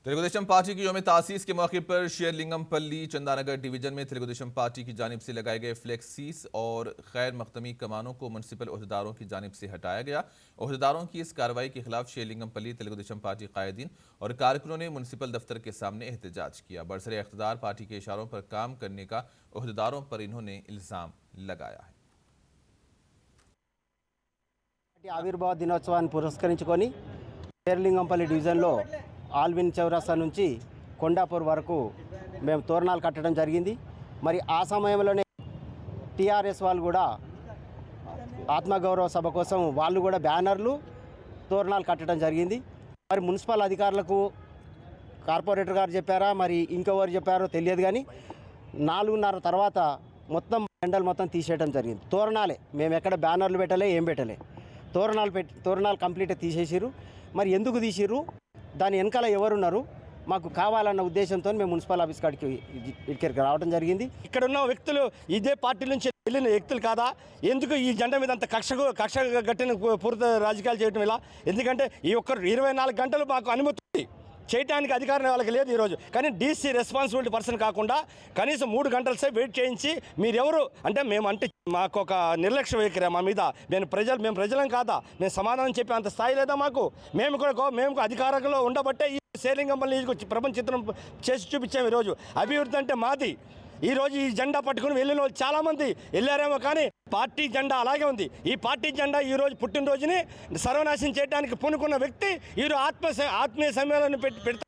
Telugu Desam party की योम तासीस के मौके पर शेरलिंगमपल्ली चंदानगर डिवीजन में तेलुगुदेशम पार्टी की जानिब से लगाए गए फ्लेक्सीस और गैर मख्तमी कमानों को म्युनिसिपल ओहदेदारों की जानिब से हटाया गया। ओहदेदारों की इस कार्रवाई के खिलाफ शेरलिंगमपल्ली तेलुगुदेशम पार्टी कायदीन और कारकुनों ने म्युनिसिपल दफ्तर के सामने एहतजाज किया। बरसरे इख्तिदार पार्टी के इशारों पर काम करने का ओहदेदारों पर इन्होंने इल्जाम लगाया है। ఆవిర్భావ దినోత్సవాన్ని పురస్కరించుకొని షేర్లింగంపల్లి డివిజన్లో ఆల్విన్ చౌరస్తా నుంచి కొండాపూర్ వరకు మేము తోరణాలు కట్టడం జరిగింది। మరి ఆ సమయంలోనే టీఆర్ఎస్ వాళ్ళు కూడా ఆత్మగౌరవ సభ కోసం వాళ్ళు కూడా బ్యానర్లు తోరణాలు కట్టడం జరిగింది। మరి మున్సిపల్ అధికారులకు కార్పొరేటర్ గారు చెప్పారా మరి ఇంకెవరు చెప్పారో తెలియదు, కానీ 4:30 తర్వాత మొత్తం జెండాలు మొత్తం తీసేయడం జరిగింది। తోరణాలే, మేము ఎక్కడ బ్యానర్లు పెట్టలే, ఏం పెట్టలే, తోరణాలు కంప్లీట్గా తీసేసిర్రు। మరి ఎందుకు తీసిర్రు, దాని వెనకాల ఎవరున్నారు, మాకు కావాలన్న ఉద్దేశంతో మేము మున్సిపల్ ఆఫీస్ కాడికి ఇక్కడికి రావడం జరిగింది। ఇక్కడ ఉన్న వ్యక్తులు ఇదే పార్టీ నుంచి వెళ్ళిన వ్యక్తులు కాదా? ఎందుకు ఈ జెండా మీద అంత కక్ష గట్టిన పూర్తి రాజకీయాలు చేయడం ఇలా? ఎందుకంటే ఈ ఒక్క 24 గంటలు మాకు అనుమతి చేయడానికి అధికారం వాళ్ళకి లేదు ఈరోజు, కానీ డీసీ రెస్పాన్సిబిలిటీ పర్సన్ కాకుండా కనీసం 3 గంటల సేపు వెయిట్ చేయించి మీరెవరు అంటే మాకు ఒక నిర్లక్ష్య వైఖరి మా మీద, మేము ప్రజలం కాదా, మేము సమాధానం చెప్పే అంత స్థాయి లేదా మాకు? మేము అధికారంలో ఉండబట్టే ఈ షేర్లింగంపల్లి ప్రపంచ చిత్రం చేసి చూపించాము। ఈరోజు అభివృద్ధి అంటే మాది। ఈరోజు ఈ జెండా పట్టుకుని వెళ్ళిన వాళ్ళు చాలామంది వెళ్ళారేమో, కానీ పార్టీ జెండా అలాగే ఉంది। ఈ పార్టీ జెండా ఈరోజు పుట్టినరోజుని సర్వనాశనం చేయడానికి పూనుకున్న వ్యక్తి ఈరోజు ఆత్మీయ సమ్మేళనం పెడతారు।